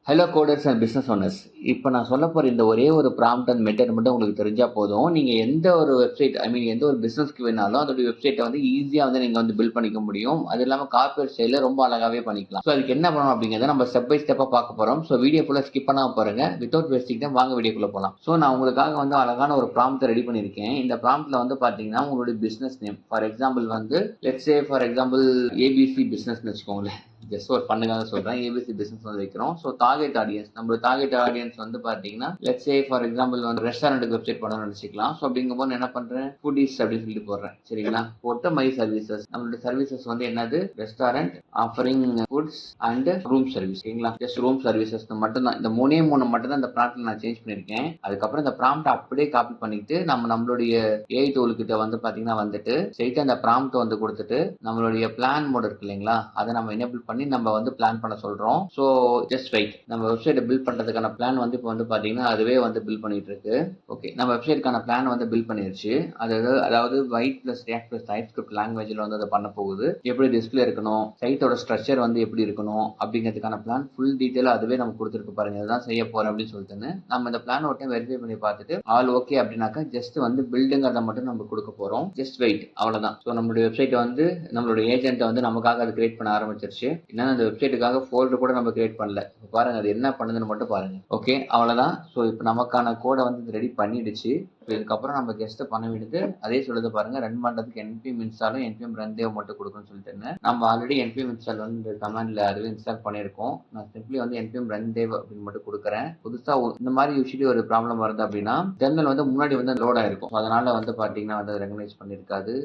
Hello coders and business owners. இப்போ நான் சொல்ல போகிற இந்த ஒரே ஒரு ப்ராம்ப்ட் அண்ட் மெத்தட் மட்டும் உங்களுக்கு தெரிஞ்சால் போதும். நீங்கள் எந்த ஒரு வெப்சைட் எந்த ஒரு பிஸ்னஸ்க்கு வேணாலும் அதோட வெப்சைட்டை வந்து ஈஸியாக வந்து நீங்கள் வந்து பில்ட் பண்ணிக்க முடியும். அது இல்லாமல் கார்பரேட் ஸ்டைலில் ரொம்ப அழகாகவே பண்ணிக்கலாம். ஸோ அதுக்கு என்ன பண்ணணும் அப்படிங்கிறத நம்ம ஸ்டெப் பை ஸ்டெப்பாக பார்க்க போகிறோம். ஸோ வீடியோ ஃபுல்லாக ஸ்கிப் பண்ணாமல் பாருங்க. வித்தவுட் வேஸ்டிங் டைம் வாங்க வீடியோக்குள்ளே போகலாம். ஸோ நான் உங்களுக்காக வந்து அழகான ஒரு ப்ராம்ப்ட் ரெடி பண்ணியிருக்கேன். இந்த ப்ராம்ப்ட்ல வந்து பார்த்தீங்கன்னா உங்களுடைய பிஸ்னஸ் நேம் ஃபார் எக்ஸாம்பிள் வந்து let's say for example ABC பிஸ்னஸ்னு வச்சுக்கோங்களேன். ஜஸ்ட் ஒரு பண்ணுக்காக சொல்றேன். ஏபிசி பிசினஸ் வந்து வைக்கிறோம். ஸோ டார்கெட் ஆடியன்ஸ் நம்மளோட டார்கெட் ஆடியன்ஸ் வந்து பாத்தீங்கன்னா லெட்ஸ் சே ஃபார் எக்ஸாம்பிள் வந்து ரெஸ்டாரண்ட்டுக்கு வெப்சைட் பண்ணணும்னு நினைச்சிக்கலாம். ஸோ அப்படிங்கும்போது என்ன பண்றேன், ஃபுட்டீஸ் அப்படின்னு சொல்லிட்டு போடுறேன். சரிங்களா, போட்டு மை சர்வீசஸ். நம்மளோட சர்வீசஸ் வந்து என்னது, restaurant offering foods and room service. சரிங்களா, ஜஸ்ட் ரூம் சர்வீசஸ் மட்டும் தான். இந்த மூணு மட்டும் தான் இந்த ப்ராம்ப்ட்ல நான் சேஞ்ச் பண்ணிருக்கேன். அதுக்கப்புறம் இந்த ப்ராம்ப்ட் அப்படியே காப்பி பண்ணிட்டு நம்மளுடைய ஏஐ டூல் கிட்ட வந்து பாத்தீங்கன்னா வந்துட்டு ஸ்ட்ரைட்டா அந்த ப்ராம்ப்ட் வந்து கொடுத்துட்டு நம்மளுடைய பிளான் மோட் இருக்கு இல்லைங்களா, அதை நம்ம எனேபிள் பண்ணி நம்ம வந்து பிளான் பண்ண சொல்றோம். So just wait. நம்ம வெப்சைட்டை பில்ட் பண்றதுக்கான பிளான் வந்து இப்போ வந்து பாத்தீங்கன்னா அதுவே வந்து பில்ட் பண்ணிட்டு இருக்கு. ஓகே, நம்ம வெப்சைட்கான பிளான் வந்து பில்ட் பண்ணிருச்சு. அதாவது white plus react plus TypeScript லாங்குவேஜ்ல வந்து அதை பண்ண போகுது. எப்படி டிஸ்பிளே இருக்கணும், சைட்டோட ஸ்ட்ரக்சர் வந்து எப்படி இருக்கணும் அப்படிங்கிறதுக்கான பிளான் ஃபுல் டீடைலா அதுவே நம்ம கொடுத்துருக்கு பாருங்க. இதுதான் செய்ய போறோம் அப்படின்னு சொல்லிட்டு நம்ம இந்த பிளான் ஒட்டை வெரிஃபை பண்ணி பார்த்துட்டு ஆல் ஓகே அப்படின்னாக்கா ஜஸ்ட் வந்து பில்டுங்கிறத மட்டும் நம்ம கொடுக்க போறோம். ஜஸ்ட் வெயிட், அவ்வளவுதான். ஸோ நம்மளுடைய வெப்சைட் வந்து நம்மளுடைய ஏஜென்ட் வந்து நமக்காக அது கிரியேட் பண்ண ஆரம்பிச்சிருச்சு. என்னன்னா அந்த வெப்சைட்டுக்காக ஃபோல்டர் கூட நம்ம கிரியேட் பண்ணல. இப்போ பாருங்க அது என்ன பண்ணுதுன்னு மட்டும் பாருங்க. ஓகே, அவ்வளவுதான். ஸோ இப்போ நமக்கான கோடை வந்து ரெடி பண்ணிடுச்சு. இதுக்கப்புறம் நம்ம கெஸ்ட் பண்ண வேண்டியது அதே சொல்லுது பாருங்க. ரன் பண்றதுக்கு npm இன்ஸ்டாலும் npm run dev மட்டும் கொடுக்கணும்னு சொல்லிட்டு நம்ம ஆல்ரெடி npm இன்ஸ்டால் வந்து கமாண்ட்ல அதுவே இன்ஸ்டால் பண்ணியிருக்கோம். நான் சிம்பிளி வந்து npm run dev அப்படின்னு மட்டும் கொடுக்குறேன். புதுசா இந்த மாதிரி யூஸ்வலி ஒரு ப்ராப்ளம் வருது அப்படின்னா டெர்மினல் வந்து முன்னாடி வந்து லோட் ஆயிருக்கும். அதனால வந்து பாத்தீங்கன்னா வந்து ரெகனைஸ் பண்ணிருக்காது.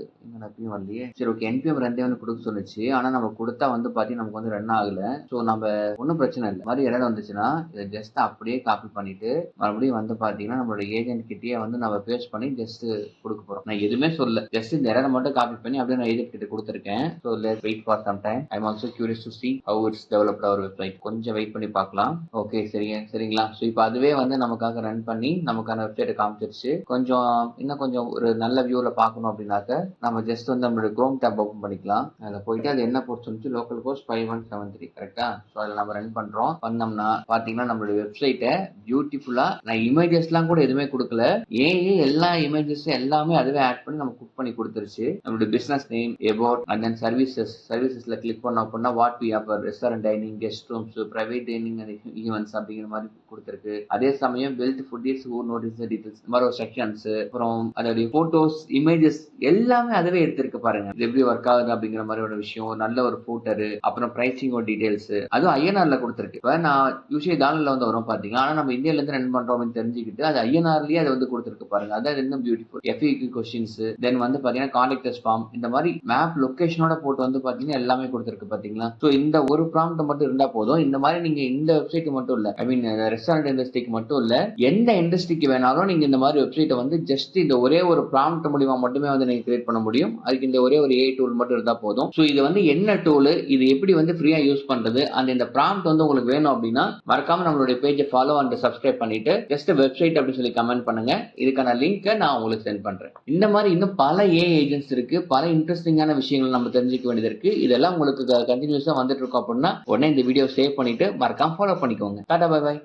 எப்பயும் வந்து சரி ஓகே npm run dev கொடுக்க சொல்லிச்சு. ஆனா நம்ம கொடுத்தா வந்து பாத்தீங்கன்னா நமக்கு வந்து ரன் ஆகல. ஸோ நம்ம ஒன்றும் பிரச்சனை இல்லை. மாதிரி எரர் வந்துச்சுன்னா இதை ஜஸ்ட் அப்படியே காப்பி பண்ணிட்டு மறுபடியும் வந்து பாத்தீங்கன்னா நம்மளோட ஏஜென்ட் கிட்டே வந்து நம்ம பேஸ்ட் பண்ணி ஜஸ்ட் கொடுக்க போறோம். நான் எதுவுமே சொல்ல, ஜஸ்ட் இந்த எரரை மட்டும் காப்பி பண்ணி அப்படியே நான் ஏஜென்ட் கிட்ட கொடுத்துருக்கேன். So let's wait for some time. I am also curious to see how it's developed our website. கொஞ்சம் வெயிட் பண்ணி பார்க்கலாம். ஓகே சரிங்களா. ஸோ இப்போ அதுவே வந்து நமக்காக ரன் பண்ணி நமக்கான வெப்சைட்டை காமிச்சிருச்சு. இன்னும் கொஞ்சம் ஒரு நல்ல வியூல பார்க்கணும் அப்படின்னாக்க நம்ம ஜஸ்ட் வந்து நம்மளோட குரோம் டேப் ஓப்பன் பண்ணிக்கலாம். அதில் போயிட்டு அது என்ன போட்டு சொல்லிச்சு, லோக்கல் கோஸ்ட் 5173 கரெக்டா. ஸோ அதில் நம்ம ரன் பண்றோம். பண்ணோம்னா பாத்தீங்கன்னா நம்மளுடைய வெப்சைட்டை பியூட்டிஃபுல்லா, நான் இமேஜஸ்லாம் கூட எதுவுமே கொடுக்கல, எல்லா இமேஜஸ் எல்லாமே அதுவே ஆட் பண்ணி நம்ம குக் பண்ணி கொடுத்துருச்சு. நம்மளுடைய business name, about and then சர்வீசஸ்ல கிளிக் பண்ணோம் அப்படின்னா what we offer, restaurant dining, guest rooms, private dining and events அப்படிங்கிற மாதிரி கொடுத்துருக்கு. அதே சமயம் built foodies who notice details இந்த மாதிரி ஒரு செக்ஷன்ஸ், அப்புறம் அதோடைய போட்டோஸ், இமேஜஸ் எல்லாமே அதுவே எடுத்திருக்கு பாருங்க. இது எப்படி ஒர்க் ஆகுது அப்படிங்கிற மாதிரி ஒரு விஷயம், நல்ல ஒரு ஃபூட்டர், அப்புறம் பிரைசிங் டீடைல்ஸ், அதுவும் ஐஎன்ஆர்ல கொடுத்துருக்கு. இப்போ நான் யூஸ்வலி டாலர்ல வந்து வரும் பாத்தீங்க, ஆனா நம்ம இந்தியால இருந்து ரன் பண்றோம் தெரிஞ்சுக்கிட்டு அது ஐஎன்ஆர்லயே அது வந்து கொடுத்துருக்கு பாருங்க. அதான் இன்னும் பியூட்டிஃபுல். எஃப்ஏக்யூ கொஸ்டின்ஸ், தென் வந்து பாத்தீங்கன்னா கான்டாக்ட் அஸ் ஃபார்ம், இந்த மாதிரி மேப் லொகேஷனோட போட்டு வந்து பாத்தீங்கன்னா எல்லாமே கொடுத்துருக்கு பாத்தீங்களா. ஸோ இந்த ஒரு ப்ராம்ப்ட் மட்டும் இருந்தா போதும். இந்த மாதிரி நீங்க இந்த வெப்சைட் மட்டும் இல்ல, ரெஸ்டாரண்ட் இண்டஸ்ட்ரிக்கு மட்டும் இல்ல, எந்த இண்டஸ்ட்ரிக்கு வேணாலும் நீங்க இந்த மாதிரி வெப்சைட்டை வந்து ஜஸ்ட் இந்த ஒரே ஒரு ப்ராம்ப்ட் மூலியமா மட்டுமே வந்து நீங்க கிரியேட் பண்ண முடியும். அதுக்கு இந்த ஒரே ஒரு ஏஐ டூல் மட்டும் இருந்தா போதும். ஸோ இது வந்து என்ன டூல், இது எப்படி வந்து ஃப்ரீயா யூஸ் பண்றது, அந்த இந்த ப்ராம்ப்ட் வந்து உங்களுக்கு வேணும் அப்படின்னா மறக்காம நம்மளுடைய பேஜை ஃபாலோ அண்ட் சப்ஸ்கிரைப் பண்ணிட்டு ஜஸ்ட் வெப்சைட் அப்படின்னு சொல்லி கமெண்ட் பண்ணுங்க. இதுக்கான லிங்கை நான் உங்களுக்கு சென்ட் பண்றேன். இந்த மாதிரி இன்னும் பல ஏஐ ஏஜென்ட்ஸ் இருக்கு, பல இன்ட்ரெஸ்டிங்கான விஷயங்கள் நம்ம தெரிஞ்சுக்க வேண்டியது இருக்கு. இதெல்லாம் உங்களுக்கு கண்டினியூஸா வந்துட்டு இருக்கும் அப்படின்னா உடனே இந்த வீடியோ சேவ் பண்ணிட்டு மறக்காம ஃபாலோ பண்ணிக்கோங்க. Tata bye by.